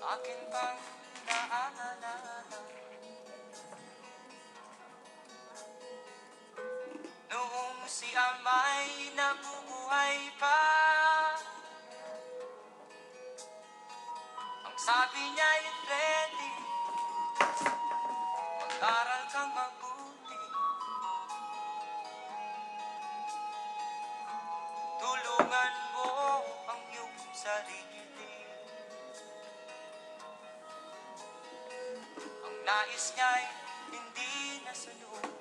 akin pang naalala. Noong si Amay nabubuhay pa, ang sabi niya'y Freddy, mag-aral kang mabuti, tulungan mo ang iyong sarili. Ang nais niya'y hindi nasunod,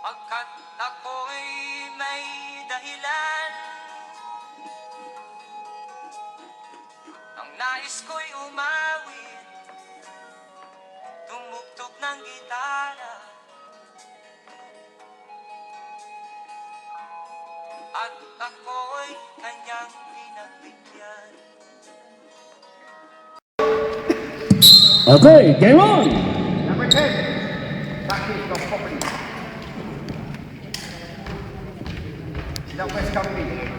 pagkat ako'y may dahilan. Ang nais ko'y umawit, tumugtog ng gitara, at ako'y kanyang pinagbigyan. Okay, game on! Number 10, practice of property. Southwest Company.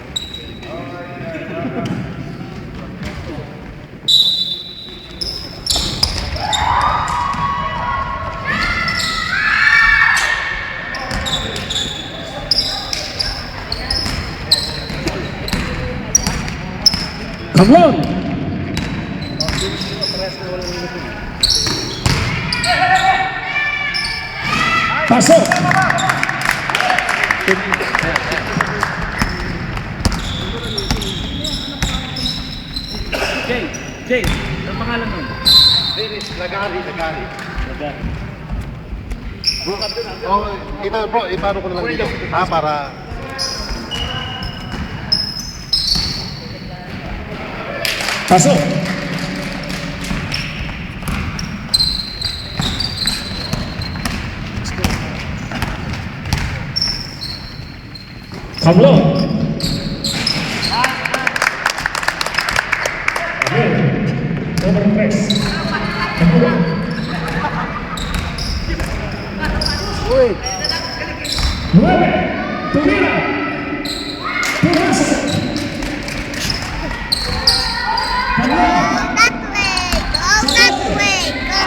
Come on! Pasok! Jay, ang pangalan mo? Lagari. Oh, ipano ko na lang dito. Para... Pasok! Come on! Okay, over the press. Come on! Uy! 9, tumira! Pumasa! Come on! That way, go.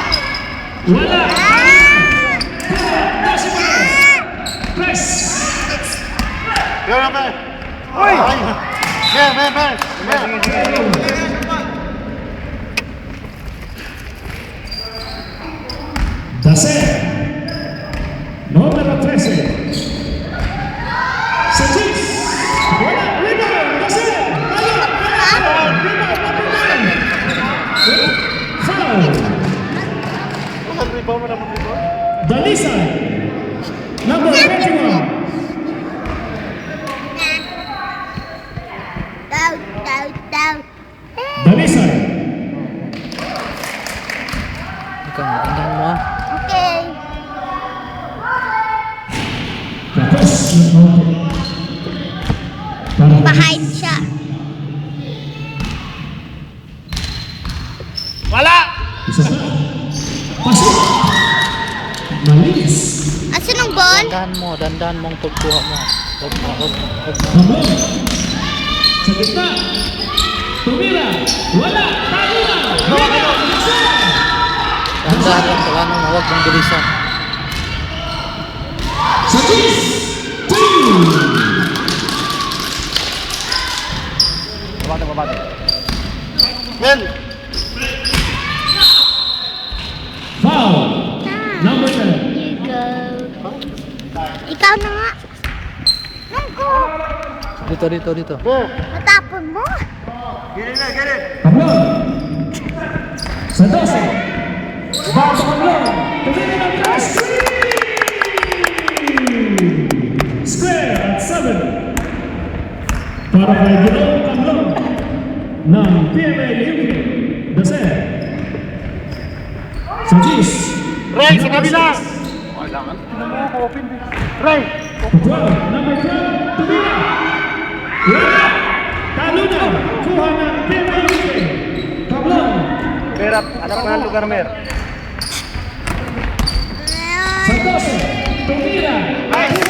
Wala! Press! Yan na, man! Uy! Man! Dacer, número 13. Sanchis, wala, rebound, Dacer, rebound, foul. Mag-rebound mo na mag-rebound? Dalisay, number 21. Down. Dalisay, Ikaw, tingnan mo ah. Okay. tapos, Behind siya. Wala! isa pa. Pasok. Malinis. Asan ang ball? Dandan mong pagkuha mo. Huwag mo. Tablo. Sa gitna. Tumira. Wala. Talunan. Wala. Dandan lang kailangan mo. Huwag mong bilisan. Sanchis. 2. Babate. Men! Foul. Number 10. You go. Ikaw na nga. Nungko. Dito. Go! Matapon mo. Get it! Tablon. Sa 12. Foul sa tablon. Tumira ng press. Square at 7. Para kay Ginong Tablon ng PMA UK. Dacer. Sanchis. Ray, sa kabila! Kailangan. Ray! 12, number 12, Tumira. Wala. Talunan. Kuha ng PMA UK. Tablon. Perap, anak na lugar, Mer. Sa 12, Tumira. Nice.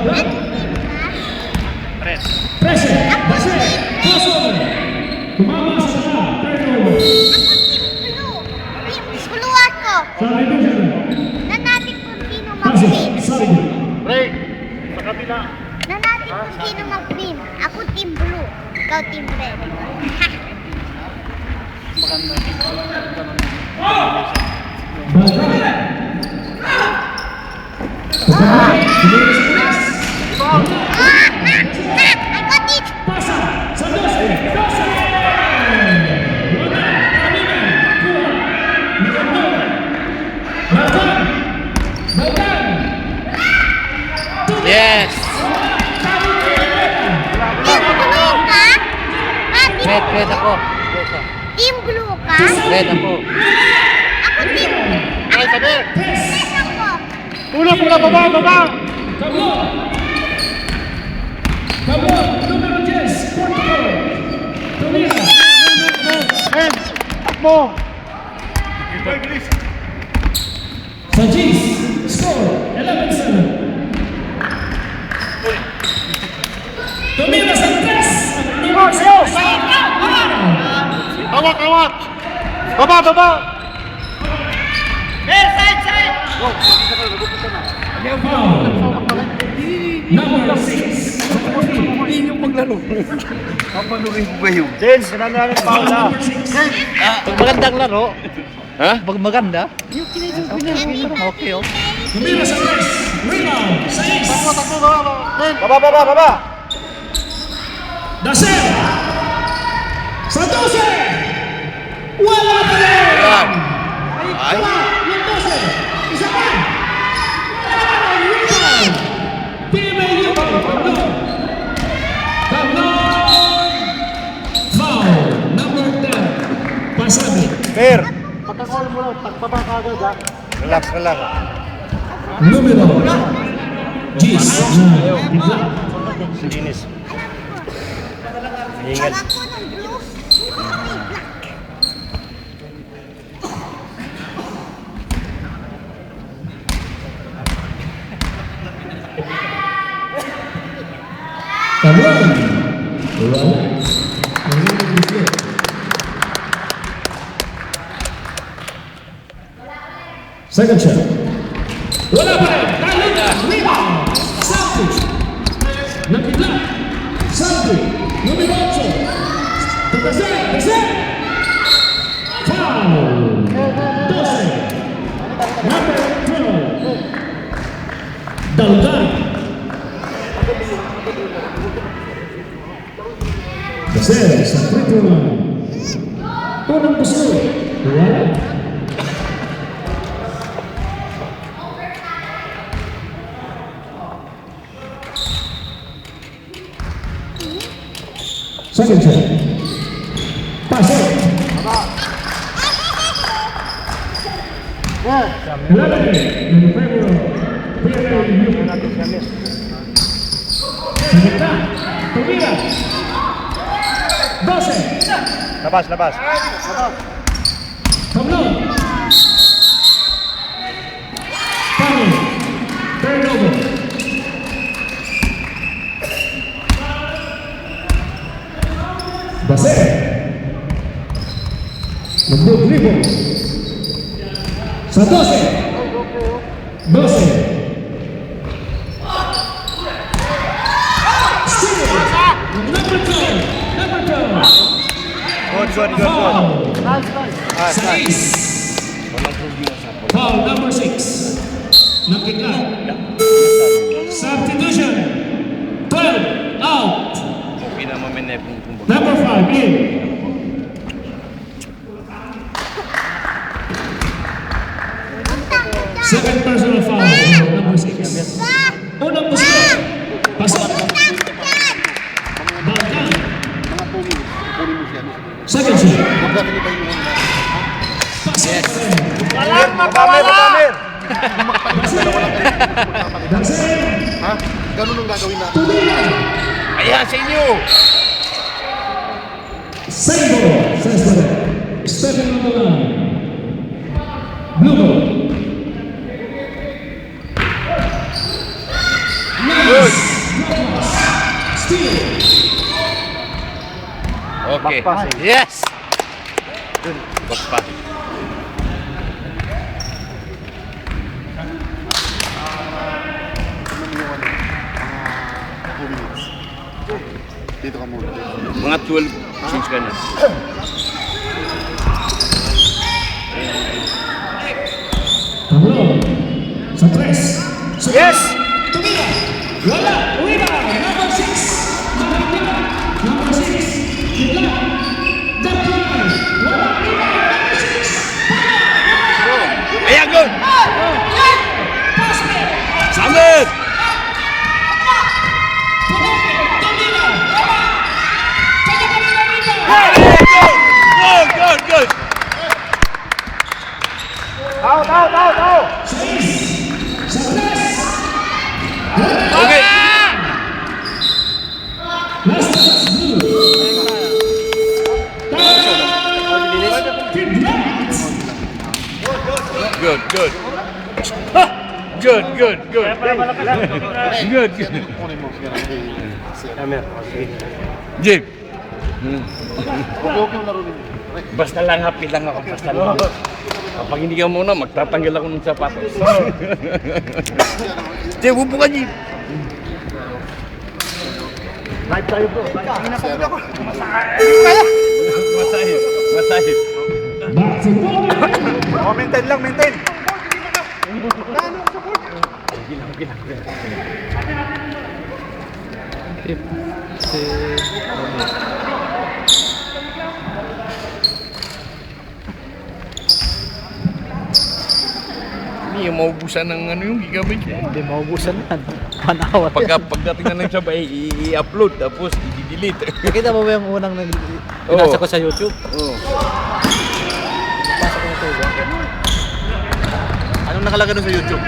block. Red. Pressure. Base. Crossover. Tumama sa saka. Turnover. Blue ako. Substitution. Na natin kung sino Pasok. mag-green. Sorry. Ray, sa kabila. Na natin kung sino mag-green. Ako team blue. Ikaw team red. Ako team. Pasa. Sa 12. 12. Yes! Team blue ka? Red ako. Team blue ka? Red ako. Ako team Ay, sabi. red ako. Pula, baba. Kablon! Kablon! Numero 10, Portugal! Tumira! Hands. Takbo. Sajis! Score! 11-7! Tumira sa 3! Awat. Baba. Foul! Number 6! James, nangyari pa Foul number 6! Pag magandang laro, pag maganda, okay. Tumira sa 3! Rebound! Sa 6! Baba. Dasel! Sa 12! Wala pa rin! Ay! Yung 12! Isa pa! Rebound! PMA Kablon! Foul! Number 10! Pasabi! Fair. Pagkakol mo lang, tagbaba ka agad ha. Relax. Numero Gis na bigla. Linis. Pag Ingat. ako ng blue, ako may black. Kablon! Wala. Second shot. Wala pa rin. Talita. Rebound. Santos. Nabigla. Santos. Numero 8. Tasel. Foul. 12. Number 12. Dalgan. Tasel sa free throw line. Unang puso. Wala. Second shot. Pasok. 11 in favor of PLA Youth. Sa gitna. Tumira. 12. Labas. Kablon. Foul. Turnover. Basel. Nagdo-dribble. Sa 12. 12. Steal. Number 12. Good. Foul. Nice. Sais. Foul number 6. Nakita. Substitution. 12. Out. Number 5 in. Second personal foul. Number 6. Unang puso. Pasok. Balkan. Second shot. Pasok. Pamir. Dasel. Ha? Ganun ang gagawin natin. Tumira. Ayan sa inyo. Sendo. Cesare. Stepping on the line. Blue ball. Nice. Yes! Back pass. Dito ka muna. Mga 12 change ka na. Pablo. Sa 3. Yes! Tumira. Wala. Uwina. Number 6. Number 6. Hila. Jumper. Wala. Uwina. Number 6. Ayan, good! Pass play. Samit! Tumira. Good, good, good! Out. Sa 3. Okay! Last touch. Blue. Good, good. Ha! Good, good, good. Good, good. Kunin mo. Sige. Jim, Okay yung laro ninyo. basta lang happy lang ako. Basta lang. Kapag hindi ka muna, magtatanggal ako ng sapatos. Jim, upo ka, Jim. Masahid, masahid. Back to ball. Maintain lang, maintain. Hindi yung maubusan ng ano yung gigabyte niya. Hindi maubusan yan. Panawa Pagdating na ng sabay, i-upload tapos i-delete. Nakita mo ba yung unang pinasa ko sa YouTube? Oo. Pasok ko na ito. Anong nakalagay doon sa YouTube?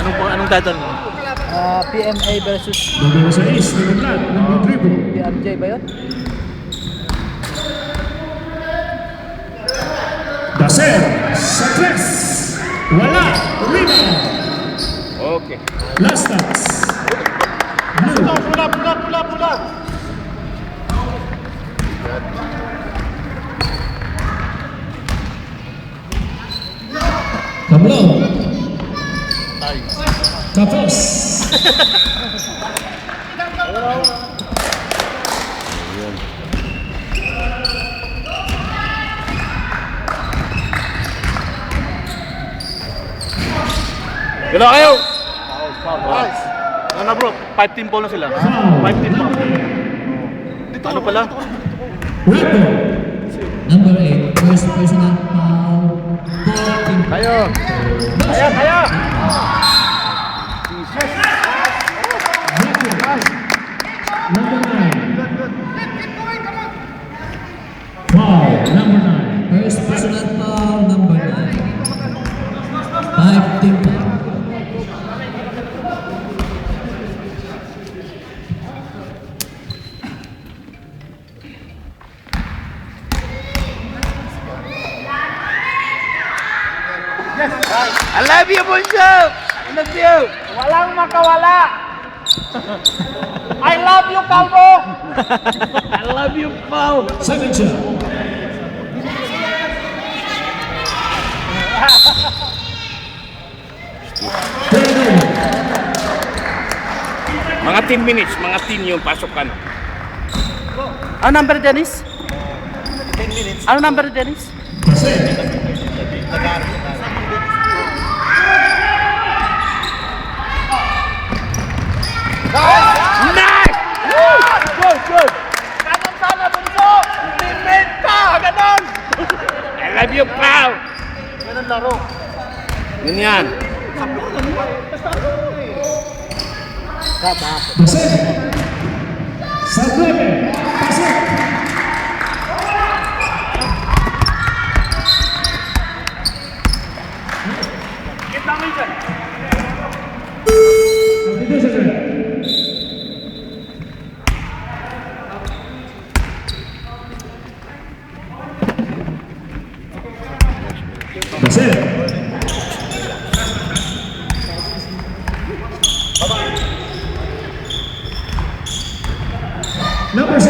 Anong title mo? PMA versus Number 6. Number Black. Number dribble. PMJ ba yun? Dacer. Sa 3. Wala. Rebound. Okay. Last touch. Blue. Pula. Pablo. Tapos. Gila kayo! Nice. Ano bro? 5 team ball na sila. Foul. 5 team ball. Ano pala? Red ball. Number 8. First personal foul. Ball team. Kayo! Kaya! Number 9. Foul. Number 9. First personal foul. Number 9. 5 team foul. I love you, Bunso! I love you! Walang makawala! I love you, Calvo! I love you, Pao! Second shot. Mga 10 minutes, mga 10 yung pasok ka na. Ano number, Dennis? 10 minutes. Ano number, Dennis? Pasek. Nice! Good, good! Kanan sana, Bunso! Teammate ka! Ganon! I love you, Pao! Ganon laro. Yun yan. Pasek. Sa 9. Pasek. Kita mo yun. Pasek. Number 6.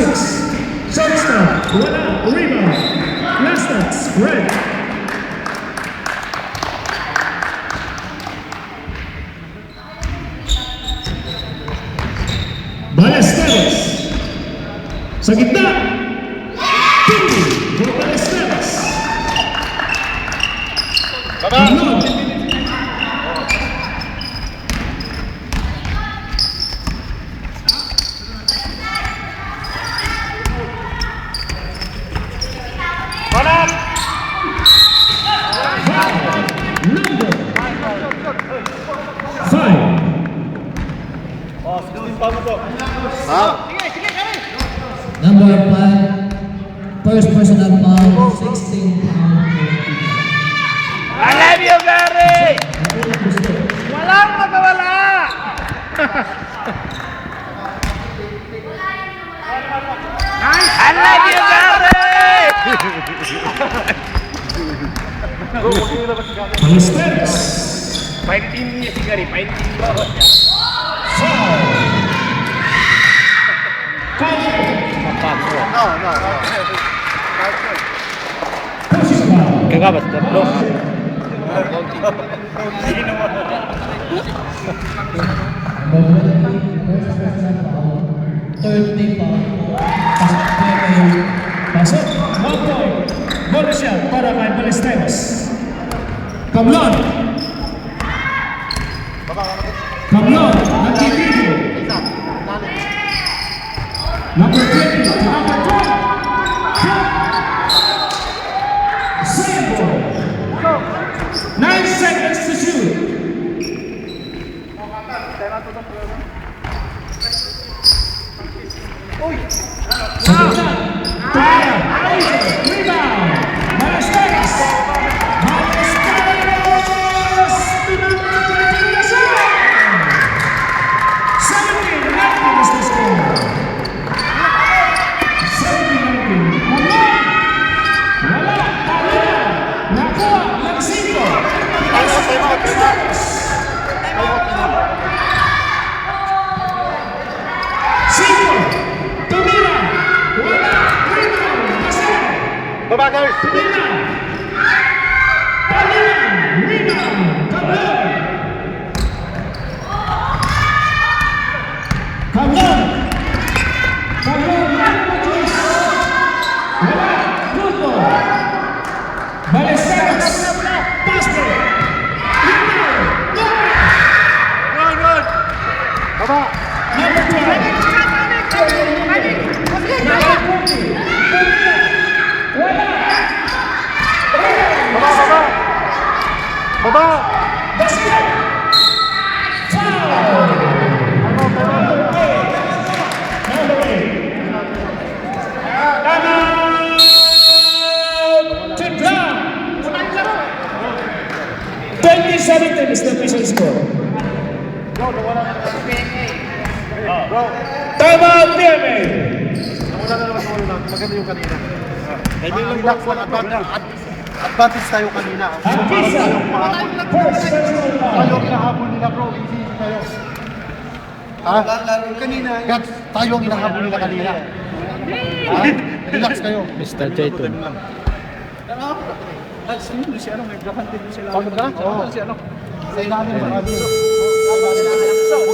Shortstop. Wala. That's great. Ballesteros. Sa gitna. Timmy for Ballesteros. Kablon. Number 5, first personal foul, 16 foul. I love you, Gary! Walang magawala! I love you, Gary! Ballesteros. Fighting niya si Gary, fighting bawat niya. Kagabas, tatlo. Pasok. 1 point. Bonus yan para kay Ballesteros. Kablon. Kablon. Nagtitiro. Number 20. Number 12. Same ball. 9 seconds to shoot. Rebound. Ballesteros. Ballesteros. 17-19 is the score. 17-19. Kablon. Wala. Talina. Nakuha. Nagsito. Ballesteros. Cinco. Tumira. Wala. Rebound. Paseo. Baba guys! Tumira. Talina. Rebound. Kablon. Kablon. Kablon. Wala. Grupo. Ballesteros. Paste. Baba! Number 12. Number 20. Wala. Baba! Baba! Baba! Basket. Foul. Number 8. Timeout. Tip down. 20-17 is the official score. Timeout, PMA. Nawala na naman sa ulo natin. Maganda yung kanina. Relax lang. Advantage tayo kanina. Agisa. First personal Tayo foul. hinahabol nila bro. Easy tayo. Ha? Kanina. Gats, tayo ang hinahabol nila kanina. Ha? Relax kayo. Mr. Jayton. Pagod ka? Oo. Sa ilalim ba? Huwag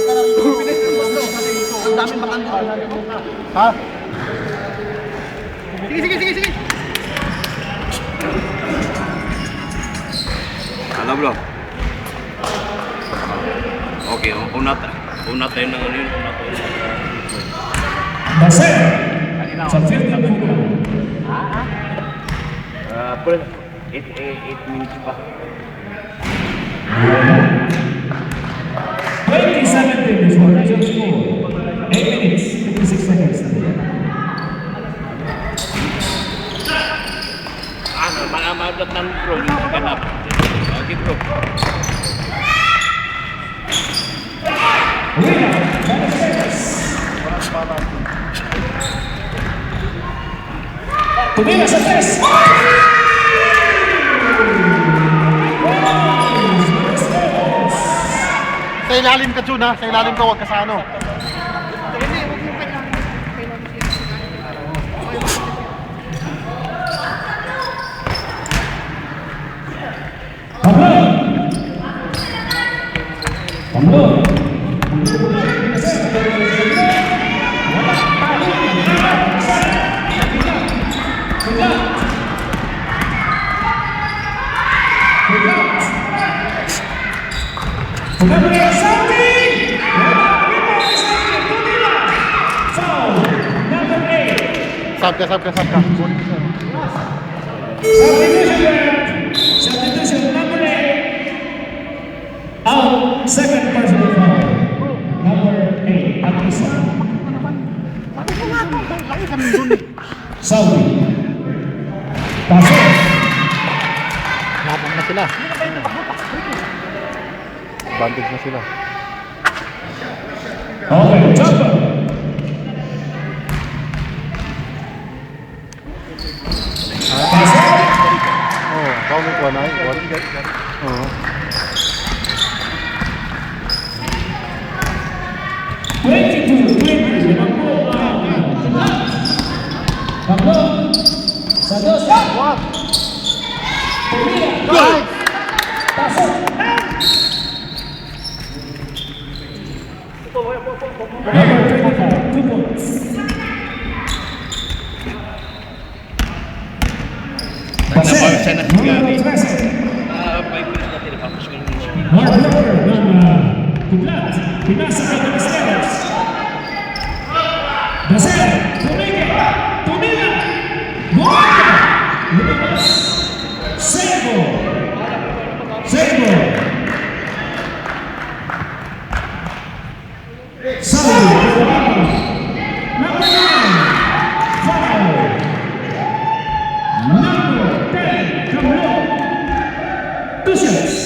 ka na rin. Ang daming makandito. Ha? Sige. Ano bro? Okay, una tayo ng ano yun. Basel. Sa 15 minutes. Pero 8 minutes pa. 20-17 is what official score. 8 minutes, 56 seconds. Madat ng bro, yung ganap. Okay bro. Winner, Ballesteros. Tumira sa 3. Sa ilalim ka, Jun, ha? Sa ilalim ka, huwag ka sa ano. Tamlon. Sab ka. Substitution number 8. Out. Second personal foul. Number 8. At isa. Saudi. Pasok. Labang na sila. Bandage na sila. Okay, jumper. Pasok. Oh, foul ko na. Oh. 22-20. Tamlon. Sa 12. Pumila. Pasok. Number 25, 2 points. Napansin na Number 13. 5 minutes natin napapos ko yung Mark Walker ng Kidlat. Pinasa kay Damasteros. Dasel. Tumila. Buwan. Lumabas. Sego. Saudi. Number 9. Foul. Number 10. Tamlon. 2 shots.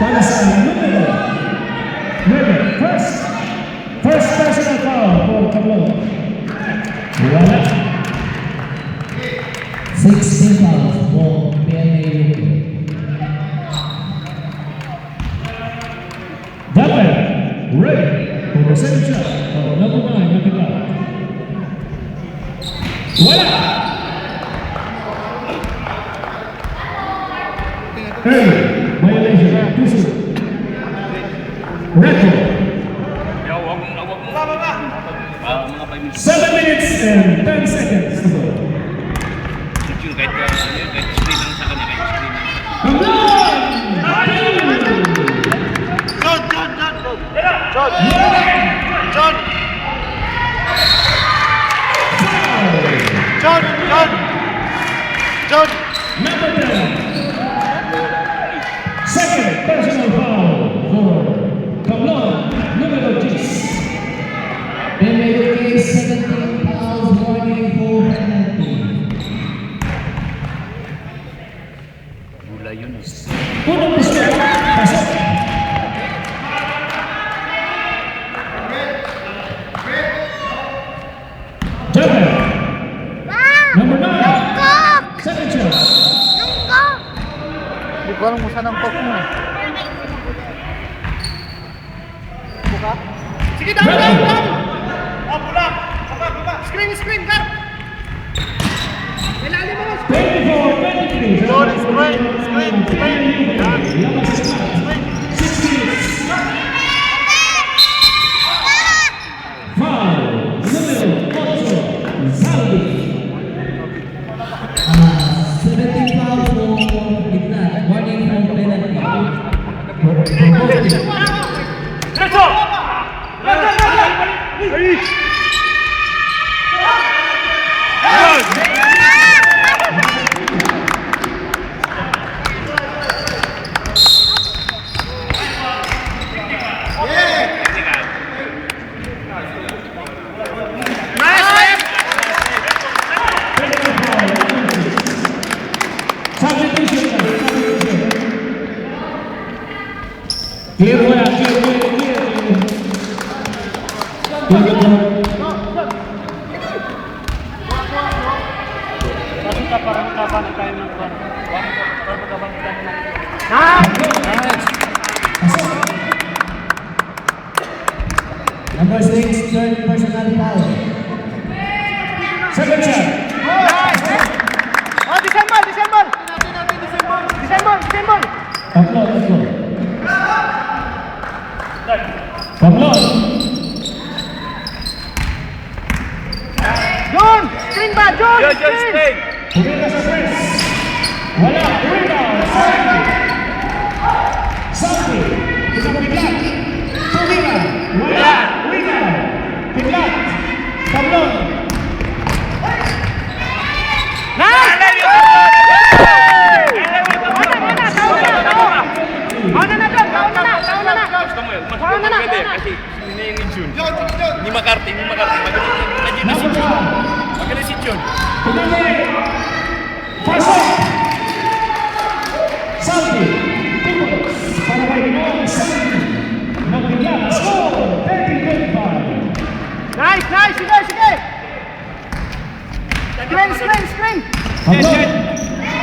Para sa numero 9. First personal foul for Tamlon. Wala. 16 fouls for PNA UK. Dapper. Ready for the second shot of number 9 na Kidlat. Wala. Early. Violation. 2-0. Record. mga 5 minutes. 7 minutes and 10 seconds to go. Yung kahit screen lang sa kanya, kahit screen lang. John! Number 10. Second personal foul for Tamlon, numero 10. PNA UK 17 fouls, warning for penalty. Gula yun eh. Unang pistol. Pasok. Jumper. Wow! Number 9. Nungkok! Second shot. Nungkok! Hindi ko alam kung saan ang cock mo eh. Sige, down. Screen, cut! 24-23. John, screen. Labas sa spot. 6 minutes. Foul. Numero 8. Saudi. 17 fouls for Kidlat, warning for penalty. Clear. Number 6, third personal foul. Second shot. December! Tatlo. Pablon. Jun! Screen ba? Jun! John Screen! Spain. Tumira sa press. Wala. Rebound. Santi. Isang biglat. Tumira. Wala. Rebound. Biglat. Pablon. Nice! Taon na, taon na. Gusto mo yun? Mas Taon na. pwede kasi hindi ni Jun. Ni McCarthy. Magaling na si Number Jun. 1. Magaling si Jun. Tumira. Pasok. Santi. Tubos. Para kay Ginoong Santi. Nagbiglat. Score. 30-25. Nice! Sige! Screen! Pablon.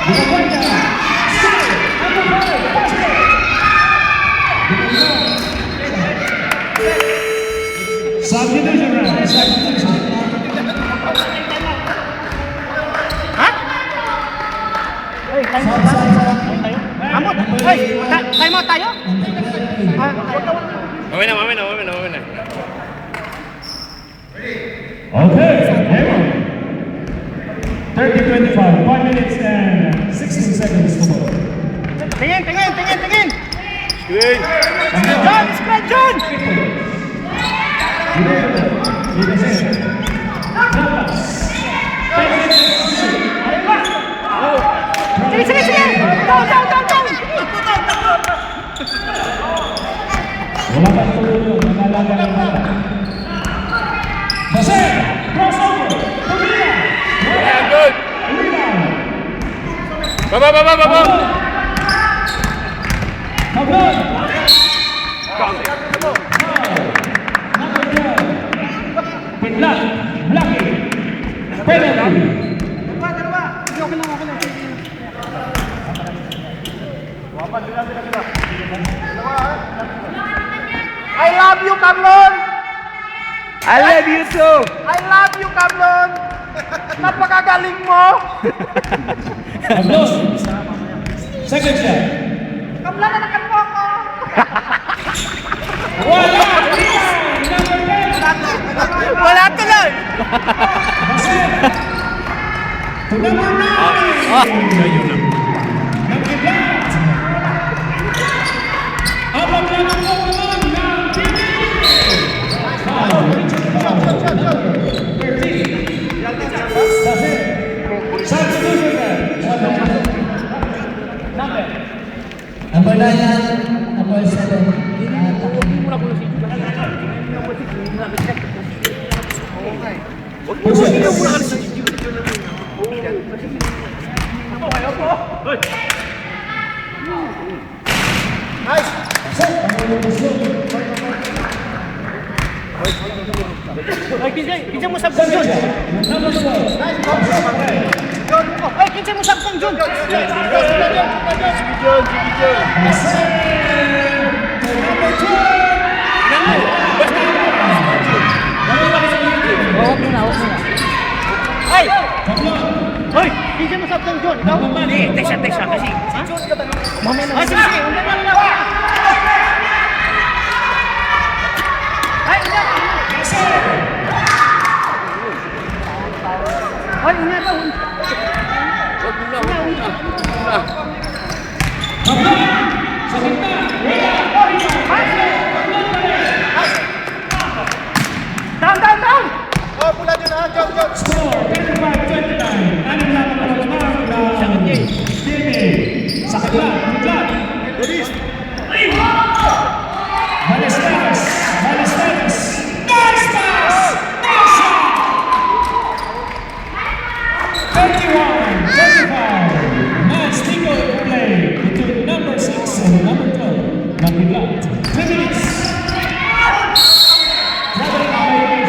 Binakwenta. Score. Number 5. Basket. Subdivision round. Subdivision. Amot! Hey! Time out tayo? Mamaya na. Okay, Aaron. 30-25, 5 minutes and 16 seconds to go. Tingin! Screen. John! Spread, John! Sige! Down! Wala kang tulong, nangalaga ng bata. Jose, crossover, Tumira. Yeah, good. Rebound. Baba. Pablon. Number 12. Biglat, blocking. Penalty. I love you, Carlon! I love you too. I love you, Carlon! Napakagaling mo! Pablon. Second shot. Kamlalanakan mo ako! Wala. Rebound. Number 10. Wala tuloy! Jose. To number 9. Nagbiglat. Abang na ng Pokemon ng TV. Foul. Number 13. That's it. Substitution then. Number 9, number 7. Kinsa mo sabtang Jun? Number 12. Ay, kinsa mo sabtang Jun? Ay! Hoy! Kinsa mo sabtang Jun? Ikaw? Tesa kasi. Ay, sige! Undan lang ako! Ay, undan! Ay, undan ba? Sa gitna. Down! Score 35-29. Anim lang ang pagmamahal ng Jimmy. Sa kabila. Biglat. Ballesteros. Nice pass! Nice shot! 31-25. Match equal play between number 6 and number 12. Ng Biglat. 3 minutes. Traveling violation.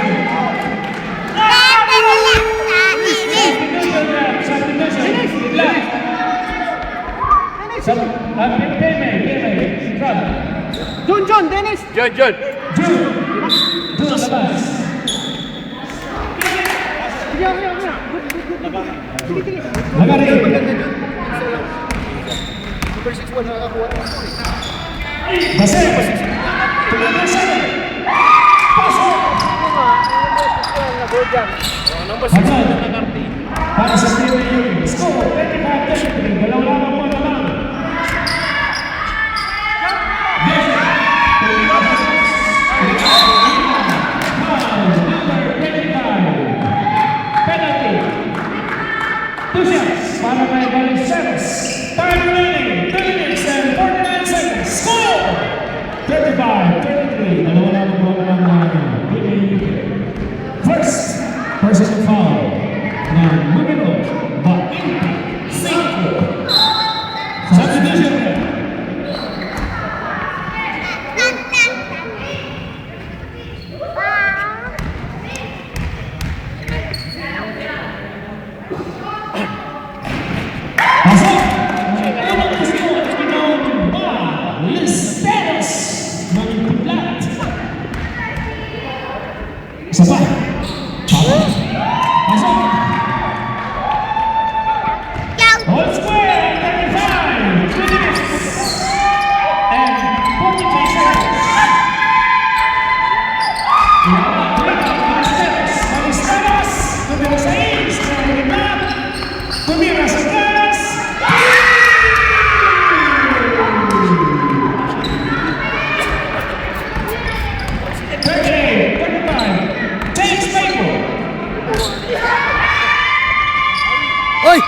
Jun, Dennis! John. Labas. Lagari. Base. Tumira 7. Agad. Para sa team ni Yuri. Score, 25-33. Dalawang lamang po naman. Penalty. 2 shots para kay Baliceros. Time remaining 3 minutes and 49 seconds. Score! 35-33. Dalawa lamang po naman ng PAUK. First, personal foul ng numero 25. Substitution. Pasok! Unang posisyon at pinong Baliceros ng Putlat. Isa pa. Pasok! All square, 35, 2 minutes, and 43 seconds. Baliceros, numero 6, tumira sa gas. 38, 35, James Maple. Oy!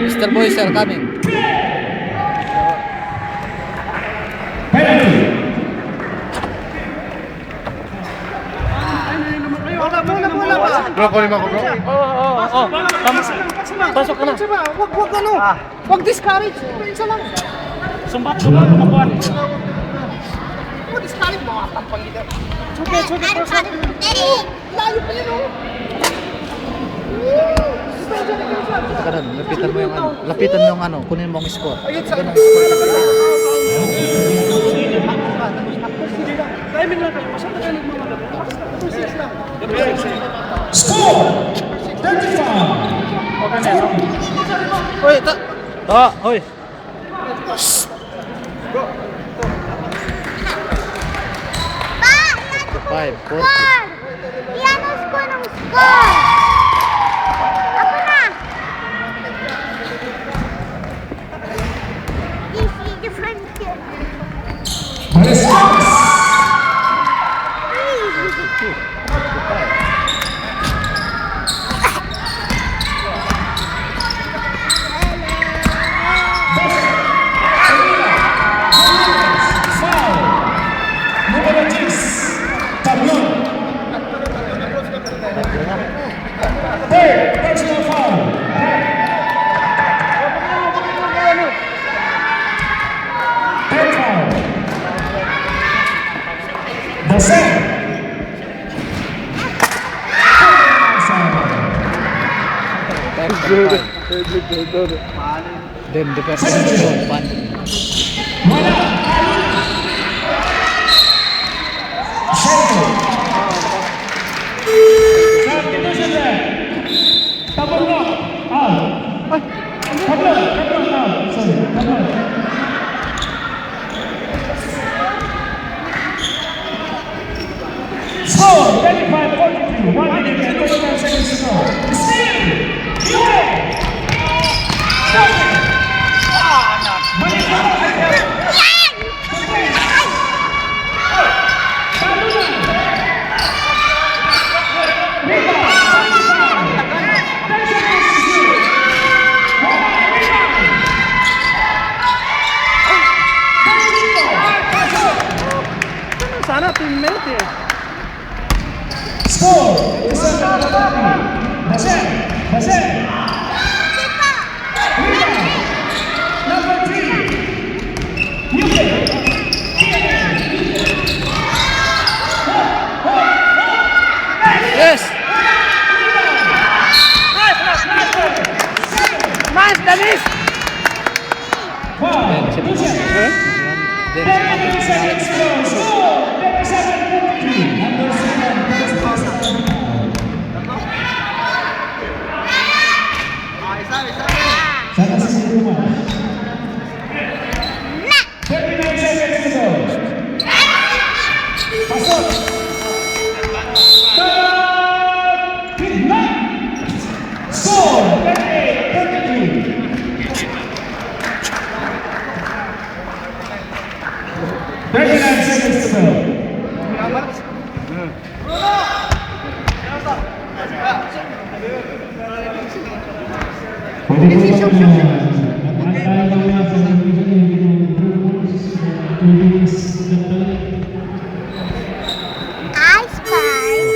Mr. Boys are coming. Penalty. Bro, kunin mo ako, bro. Pasok ka na. Wag ano. Wag discourage. Isa lang. Sumbat mo mga buwan. Wag discourage mo. Tampang dito. Layo pa yun, oh. Karan, lapitan mo yung ano. Lapitan mo yung ano. Kunin mo ang score. Ayun sa Ganun ang score. timing lang kayo. Masyado kayo nagmamagod. 2-6 lang. Score! 35! Oy, oy. Five, four. Pianos ko ng score! Ako na! Easy differential. Baliceros! Foul! Número 10, Tablon. Third, personal foul. Third foul. The same. Then the person pan. Wala. Center. Substitution there. Tablon. Out. Tablon out. Sorry, Tablon. Score 35-43. 1 minute and 25 seconds to go. Still, Yuri. Sana teammate eh. Score! Hashem! Rebound! Number 3! Yes! Mas, Danis! Wow. Lucian. 10 seconds to go. Score. 37-43. Number 7. Sana sa Siluman. 39 seconds to go. Pasok. Score. 38-43. 39 seconds to go. Pwede po ba ang tayo mga sa Ice Spice.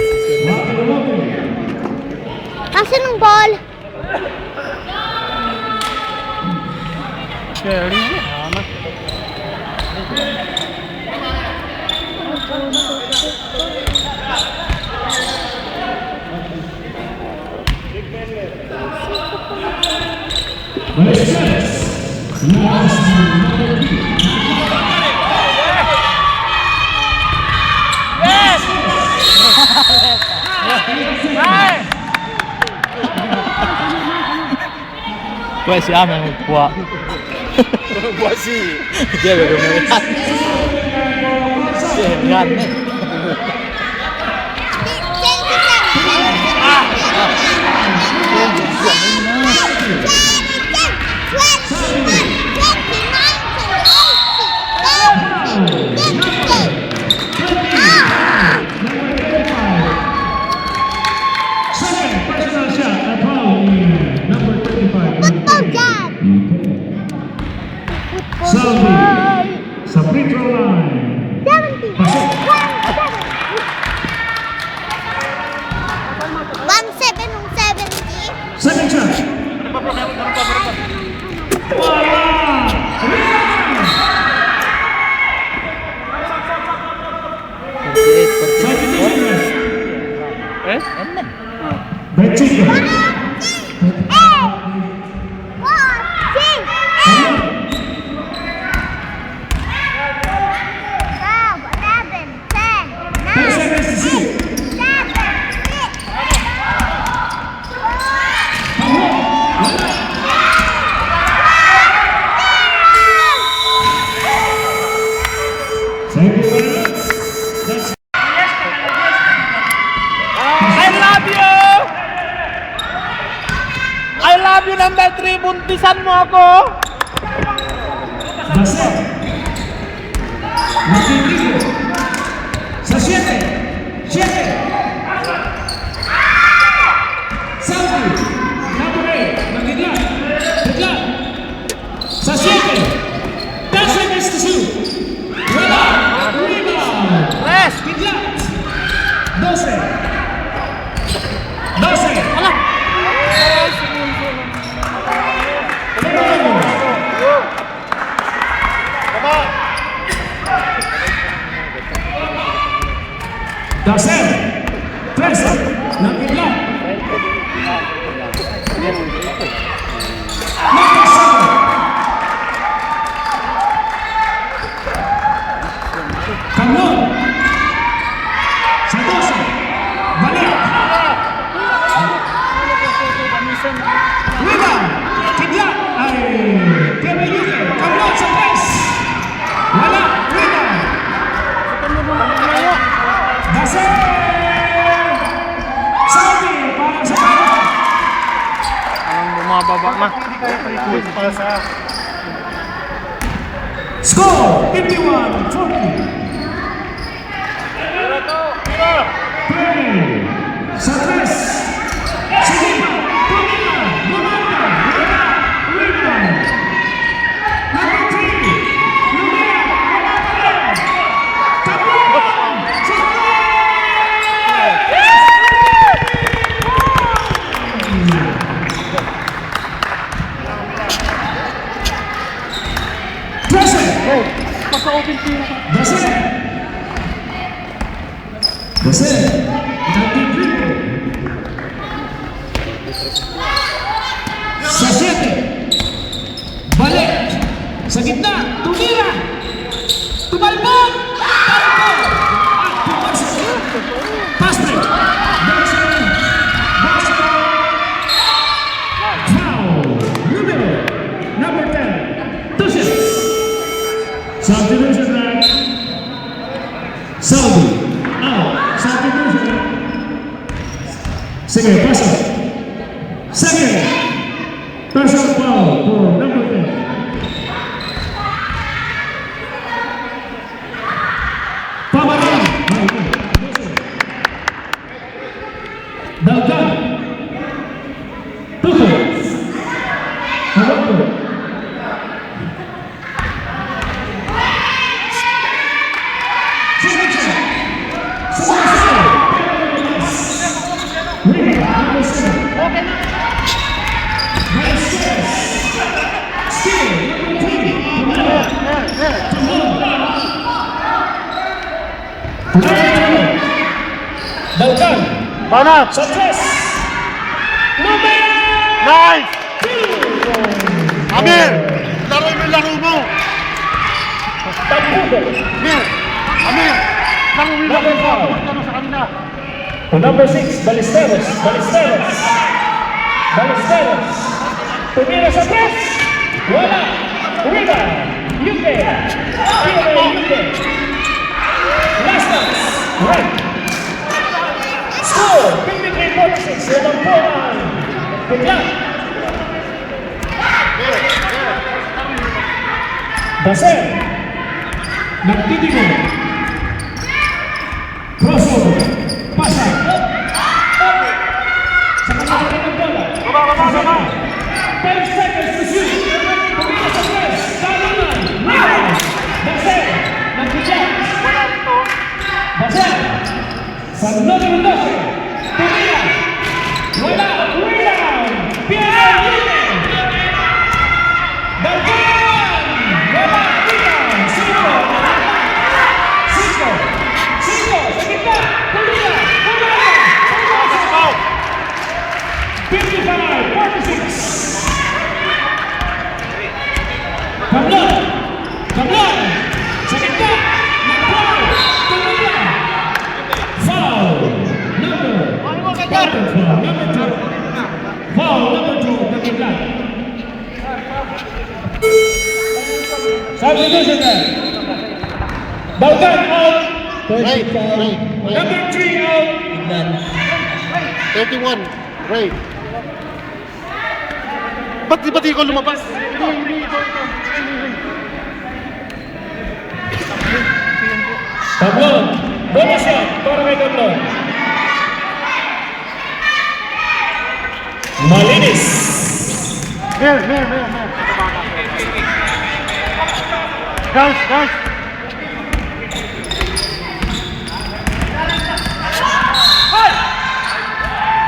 Kasi nung ball. Pwede siya may magkuha. Buwasi! Dia gagawin. Siya yan eh. Second personal shot at foul number 35. Football dyan. Salvi sa free throw line. 70. 1-7 ng 70. Second shot. Eh? Benchica. Thank you very much. That's I love you! I love you number 3. Buntisan mo ako! Baset. Rodrigo. Sa 7. Salvi. Number 8. Magidlan. Biglan. Sa 7. 10 seconds to shoot. Wala. Rebound. Rest! Biglan. 12. Ala. Dasel, 13, ng Biglan. Magkasama. Kamyon. Sa 12, balik. Rebound. Biglan. Ay, Kevin Yuke. Kamyon sa press. Wala. Rebound. Dasel. Salvi para sa kanya. Ang bumababa na. Score 51-40. Perry sa 3. Sige pa. Pumila. Lumanda. Wala. Rebound. Number 3. Lumia. Lumanda. Tablon. Sa 3. Present. Sige, pasok. Second, personal foul for number 10. Pamaran. Dalgan. Tukos. Hawako. Dalgan. Banat! Success. Number Nice! Amir! Laro mo yung laro mo! Tampudo. Amir! Amir! Laro mo yung laro mo! Laro sa kanila! Number 6, Ballesteros. Ballesteros. Ballesteros. Tumira sa press. Wala. Rebound. Yuke. Yuke. Last dance. Right. Score. 53-46. Limang punan. Biglang. Basel. Nagtitigo. Crossover. Pasa. Sa kanila ng bola. 10 seconds to shoot. Tumira sa press. Talunan. Rebound. Basel. Nagtitigo. Basel. Sa numero 12. Tumira. Wala. Rebound. Pierre Yuke. Dalgan. Wala. Rebound. Cinco. Sa gitna. Tumira. Wala. 55-46. Kamlan. Kamlan. Sa gitna. Nagpapal. Tumira. Foul. Number 2. Foul number 2. Kamlan. Substitution there. Dalgan out. Ray! Ray! Number 3 out. 31! Ray! Ba't di ko lumabas? Tablon. Bonus shot para kay Tablon. Malinis. Here! Guys!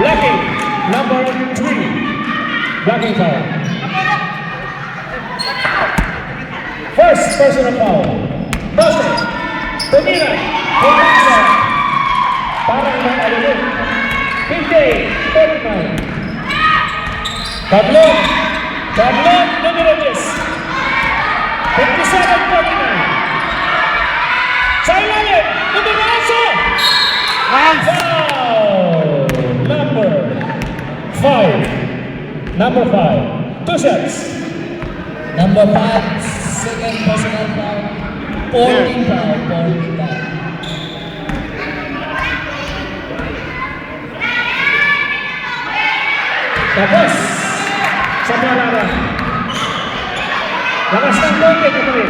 Blocking. Number 3. Blocking foul. First personal foul. 12. Tumira. Pumasa. Parang may alulog. 50-49. Tablon. Tablon. Numero 10. 57-49. Sa ilalim. Numero 11. Nice! Foul. Number 5. 2 shots. Number 5, second personal foul. 14 foul for Vital. Tapos, sa parara. Lakas ng konti, kapatid.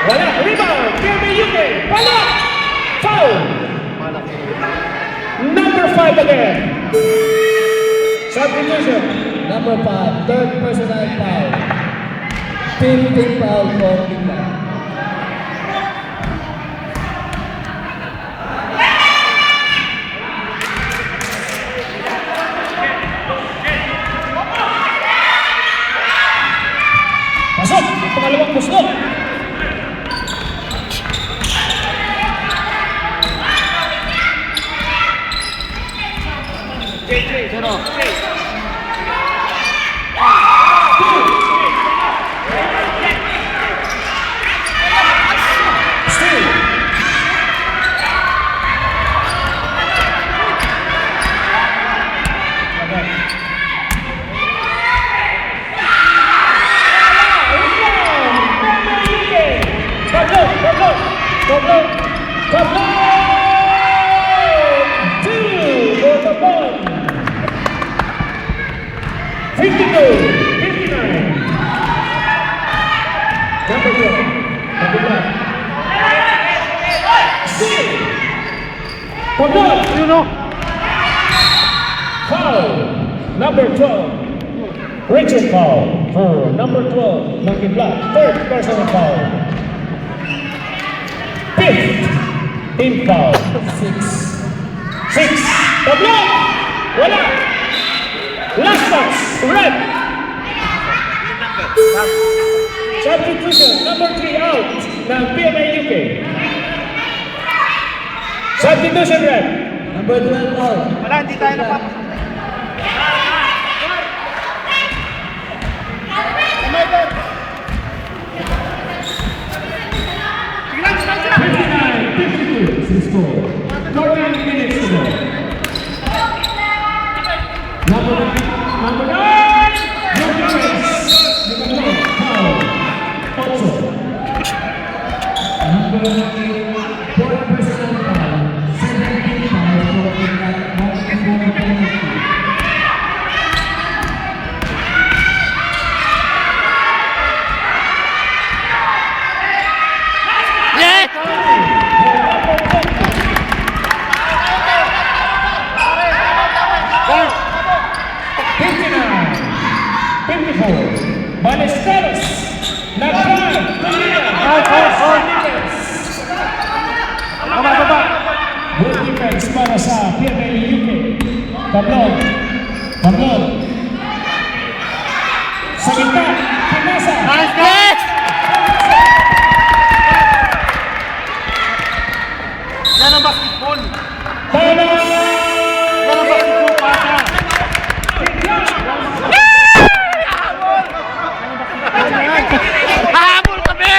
Wala, rebound, Pierre Yuke, wala! Foul! Number 5 again. Substitution. Number 5, third personal foul. 15 foul for Vital. Pasok, ang pangalawang gusto. Steal. Tablon! 59. Number 12. Number 1. Pagod. Foul. Number 12. Richard foul for number 12. Monkey Black. Third personal foul. Fifth. Team foul. 6. Pagod. Wala. Last box. Red. Substitution. Number 3 out. Ng PMA UK. Substitution red. Number 12 out. Wala, hindi tayo napapasok. Tignan, tignan sila! 59-52 is the score. 14 minutes to go. Number 9. No comments. Number 1. Foul. Also. Number 8, fourth personal foul. 17 foul for the penalty. Ballesteros, Nagran, good defense para sa PMA UK. Tablon. Sa gitna, Pinasa. Yan ang basketball! Tama! Yan ang basketball, pata! Hahabol kami!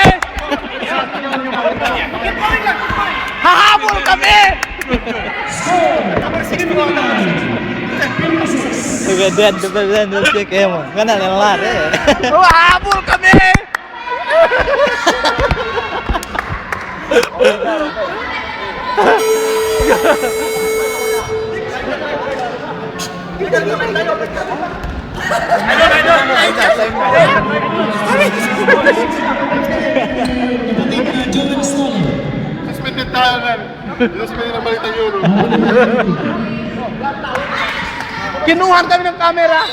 Hahabol kami! Hahabol kami! Suspended tayo man. Suspended na balik ang Euro. Kinuhan kami ng camera!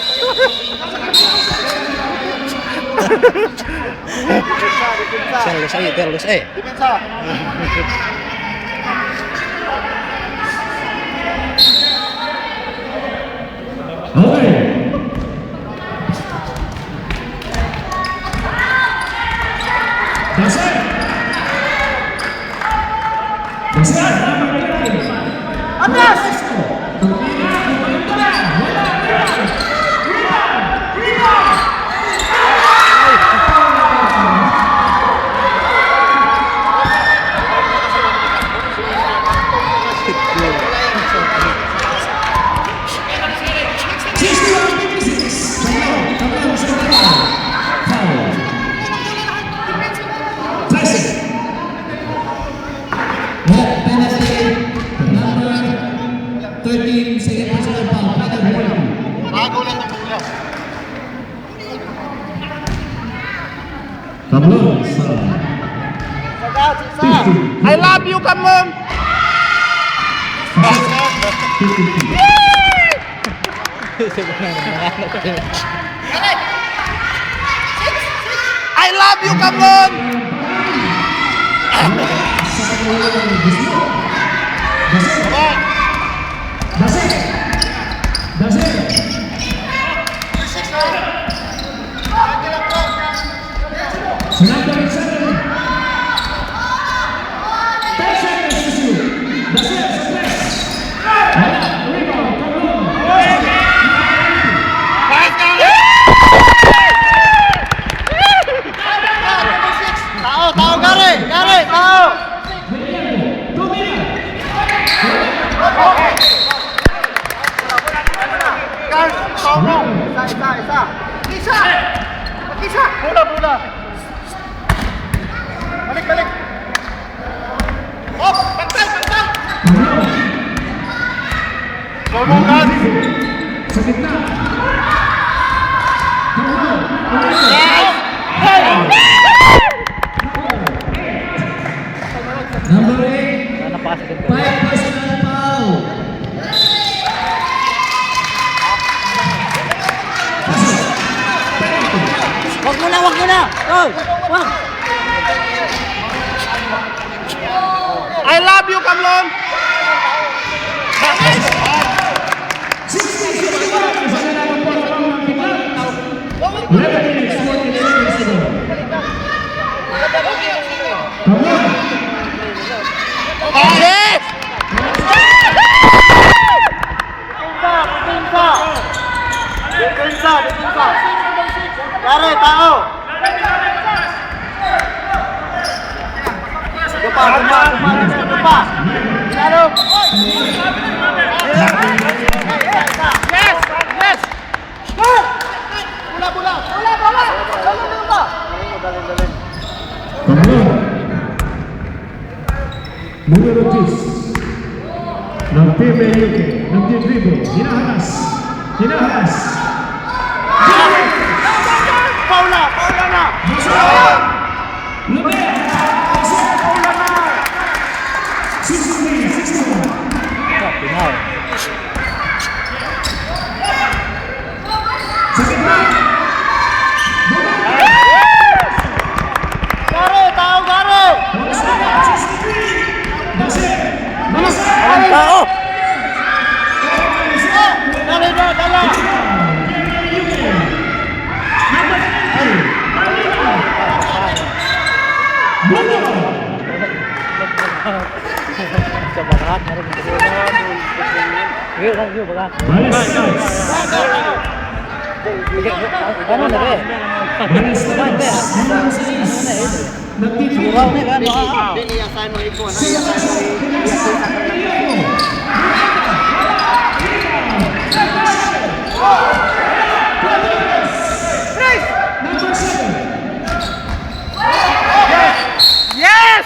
Depensa. Okay. I love you, Kamlong! I love you, Kamlong! Tao, Gary, tao! Isa! Bola! Balik! Hop! Pantay! Solmongan. Sa gitna. Number 8, 5 personal foul. Wag mo na, wag mo na. Oh, wag. I love you, Kamlon! 11 minutes, 40 seconds to go. Come on. Depensa! Pare, tao! Dupa! Lalo! Yes! Yes! Go! Bola! Come on. Número 10. Ng PMUK. Nagdidribble. Hinahanas. Paula na! Lubet. 63. Sa gitna. Gare! Tao, Gare! 63. That's it. Tao! Dali na, dala! Yes!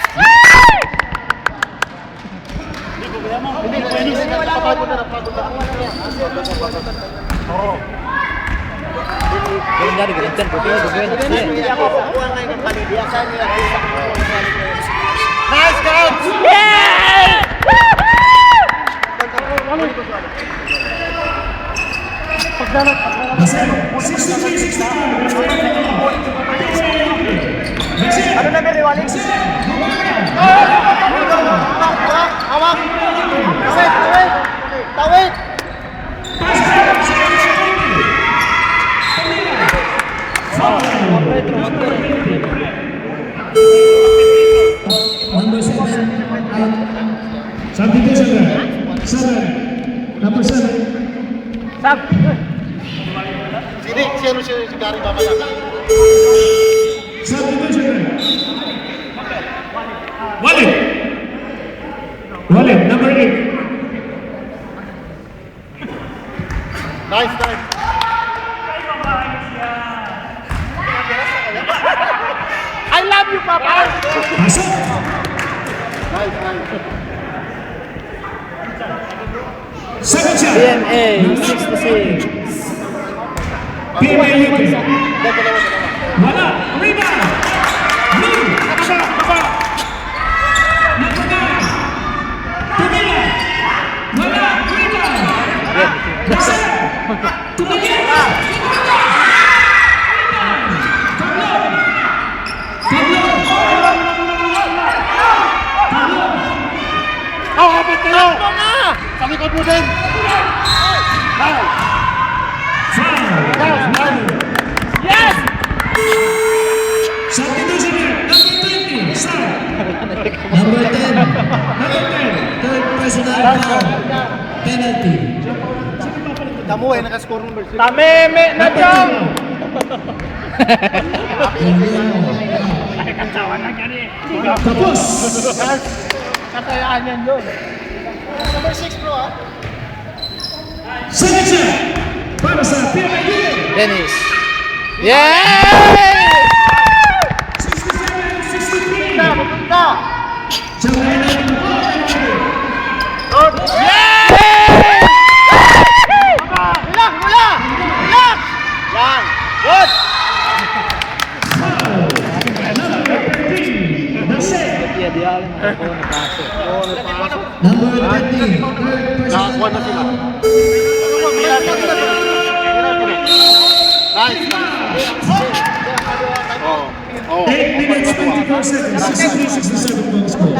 Nice catch! Yay! Ano na may Wally? Hawak! Tawid! Number 7, out. Substitution. 7. Number 7. Sino si Gary babaya? Substitution. Walid, number 8. Nice. I love you, Papa! Pasok. Nice. Second shot. PMA 66. PMA UK. Wala. Rebound. Blue. Baba. Number 9. Tumila. Wala. Rebound. That's it. Tumila. Kapit kayo! Sa likod mo din! Yes! Substitution here. Number 20. Start. Number 10, third personal foul. Penalty. Tamo nakascore number 6. Tameme na dyan! Tapos. Katayaan yan doon. Number 6 bro ah. Second shot. Para sa PMA. Dennis. Yay! 67-63. Pupunta! Sabay na yung Yay! Relax! Yan! Good! Number 30, third Nakakuha na personal sila. Nice, nice. Oh. 8 minutes 24 seconds. 63-67 goal score.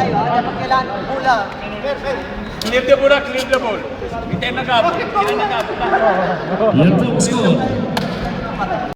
Clear the ball, clear the ball. Hindi na gabo. Yan po ang score.